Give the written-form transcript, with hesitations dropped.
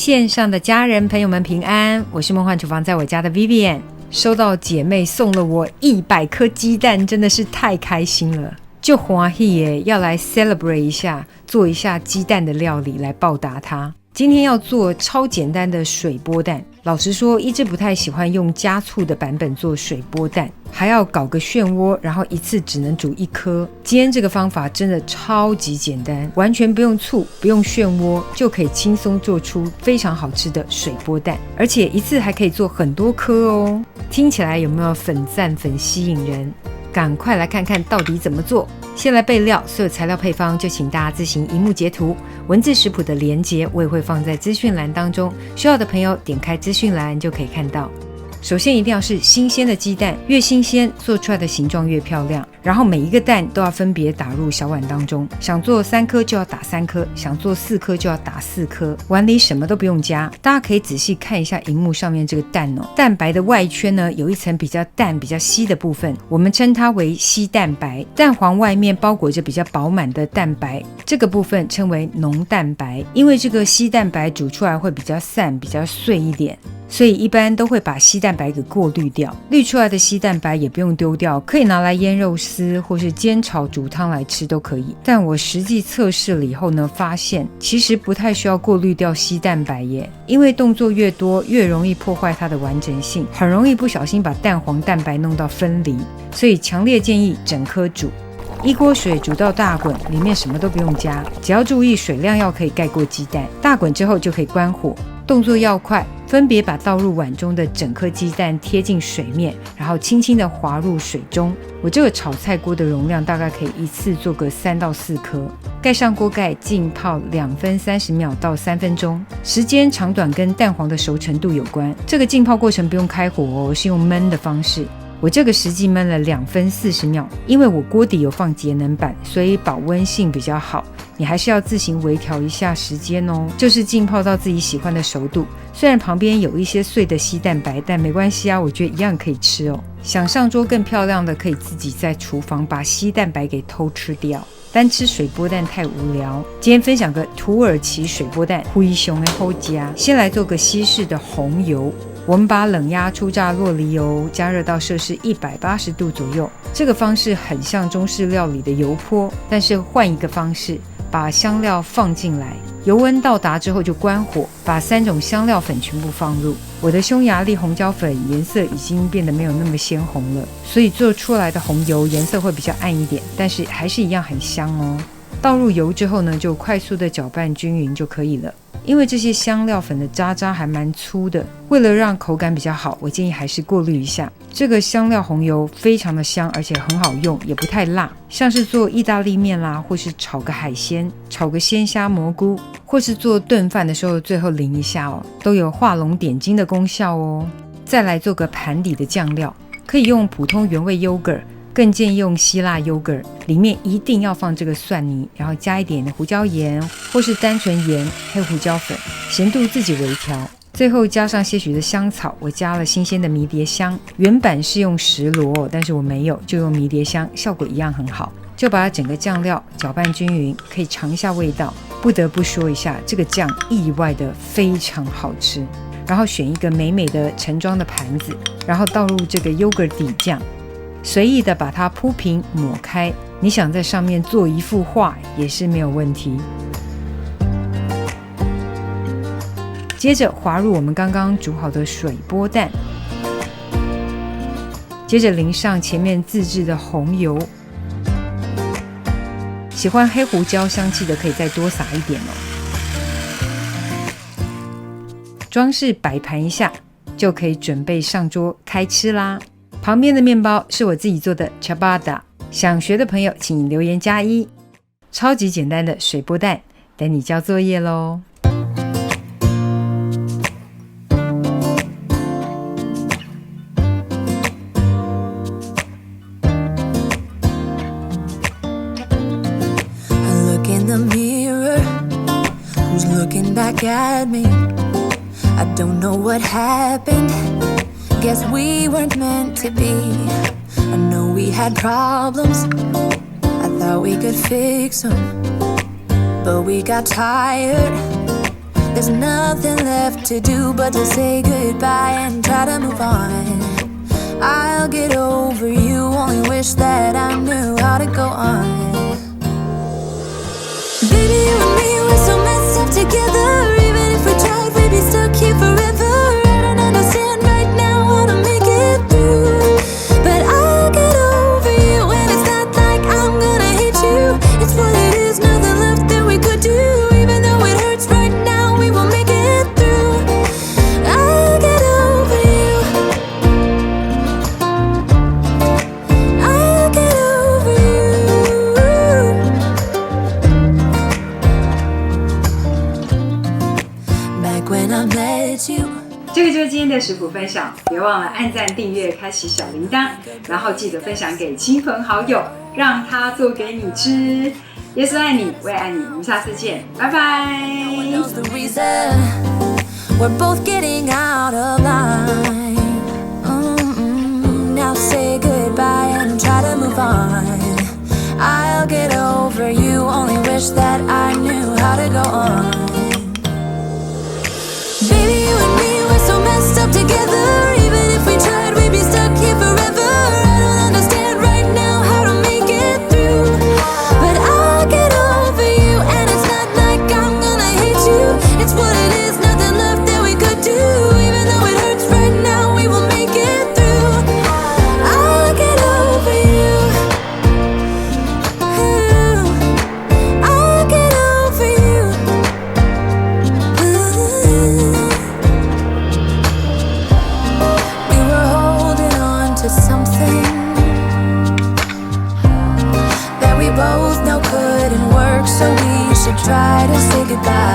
线上的家人朋友们平安，我是梦幻厨房在我家的 Vivian。 收到姐妹送了我100颗鸡蛋，真的是太开心了，就欢喜耶，要来 celebrate 一下，做一下鸡蛋的料理来报答她。今天要做超简单的水波蛋，老实说一直不太喜欢用加醋的版本做水波蛋，还要搞个漩涡，然后一次只能煮1颗。今天这个方法真的超级简单，完全不用醋不用漩涡，就可以轻松做出非常好吃的水波蛋，而且一次还可以做很多颗哦。听起来有没有粉赞粉吸引人？赶快来看看到底怎么做。先来备料，所有材料配方就请大家自行荧幕截图，文字食谱的连结我也会放在资讯栏当中，需要的朋友点开资讯栏就可以看到。首先一定要是新鲜的鸡蛋，越新鲜做出来的形状越漂亮，然后每一个蛋都要分别打入小碗当中，想做3颗就要打3颗，想做4颗就要打4颗，碗里什么都不用加。大家可以仔细看一下荧幕上面这个蛋哦，蛋白的外圈呢有一层比较淡比较稀的部分，我们称它为稀蛋白，蛋黄外面包裹着比较饱满的蛋白，这个部分称为浓蛋白。因为这个稀蛋白煮出来会比较散比较碎一点，所以一般都会把稀蛋白给过滤掉，滤出来的稀蛋白也不用丢掉，可以拿来腌肉丝或是煎炒煮汤来吃都可以。但我实际测试了以后呢，发现其实不太需要过滤掉稀蛋白耶，因为动作越多越容易破坏它的完整性，很容易不小心把蛋黄蛋白弄到分离，所以强烈建议整颗煮。1锅水煮到大滚，里面什么都不用加，只要注意水量要可以盖过鸡蛋。大滚之后就可以关火，动作要快，分别把倒入碗中的整颗鸡蛋贴近水面，然后轻轻的滑入水中。我这个炒菜锅的容量大概可以一次做个3到4颗。盖上锅盖，浸泡2分30秒到3分钟，时间长短跟蛋黄的熟成度有关。这个浸泡过程不用开火哦，是用焖的方式。我这个实际焖了2分40秒，因为我锅底有放节能板，所以保温性比较好。你还是要自行微调一下时间哦，就是浸泡到自己喜欢的熟度。虽然旁边有一些碎的稀蛋白，但没关系啊，我觉得一样可以吃哦。想上桌更漂亮的，可以自己在厨房把稀蛋白给偷吃掉。单吃水波蛋太无聊，今天分享个土耳其水波蛋，灰熊的后家。先来做个西式的红油，我们把冷压初榨酪梨油加热到摄氏180度左右，这个方式很像中式料理的油泼，但是换一个方式，把香料放进来，油温到达之后就关火，把3种香料粉全部放入。我的匈牙利红椒粉颜色已经变得没有那么鲜红了，所以做出来的红油颜色会比较暗一点，但是还是一样很香哦。倒入油之后呢，就快速的搅拌均匀就可以了。因为这些香料粉的渣渣还蛮粗的，为了让口感比较好，我建议还是过滤一下。这个香料红油非常的香，而且很好用，也不太辣，像是做意大利面啦，或是炒个海鲜，炒个鲜虾蘑菇，或是做炖饭的时候最后淋一下哦，都有画龙点睛的功效哦。再来做个盘底的酱料，可以用普通原味 yogurt，更建议用希腊 yogurt， 里面一定要放这个蒜泥，然后加一点胡椒盐或是单纯盐、黑胡椒粉，咸度自己微调。最后加上些许的香草，我加了新鲜的迷迭香，原版是用石螺，但是我没有，就用迷迭香，效果一样很好。就把整个酱料搅拌均匀，可以尝一下味道。不得不说一下，这个酱意外的非常好吃。然后选一个美美的盛装的盘子，然后倒入这个 yogurt 底酱，随意的把它铺平抹开，你想在上面做一幅画也是没有问题。接着滑入我们刚刚煮好的水波蛋，接着淋上前面自制的红油，喜欢黑胡椒香气的可以再多撒一点哦。装饰摆盘一下就可以准备上桌开吃啦。旁边的面包是我自己做的 ciabatta， 想学的朋友请留言+1。超级简单的水波蛋，等你交作业咯。Looking back at me, I don't know what happened. Guess we weren't meant to be. I know we had problems, I thought we could fix them, but we got tired. The There's nothing left to do but to say goodbye and try to move on. I'll get over you, only wish that I knew how to go on. Baby, you and me, we're so messed up together. Even if we tried, we'd be stuck here forever. I don't understand right now how to make it through, but I'll get over you, and it's not like I'm gonna hate you. It's what it is, nothing left that we could do. Even though it hurts right now, we will make it through. I'll get over you. I'll get over you. Back when I met you. 这个就是今天的食谱分享，别忘了按赞、订阅、开启小铃铛，然后记得分享给亲朋好友，让他做给你吃。耶稣爱你，我也爱你，我们下次见，拜拜。knows the reason we're both getting out of line. Now say goodbye and try to move on. I'll get over you, only wish that I knew how to go on. Baby, you and me, we're so messed up together. Even if we tried, we'd be stuck here forever. I don't understand right now how to make it through, but I'll get over you, and it's not like I'm gonna hate you. It's what it is, nothing left that we could do. Even though it hurts right now, we will make it through. I'll get over you. I'll get over you. We were holding on to something that we both know couldn't work, so we should try to say goodbye.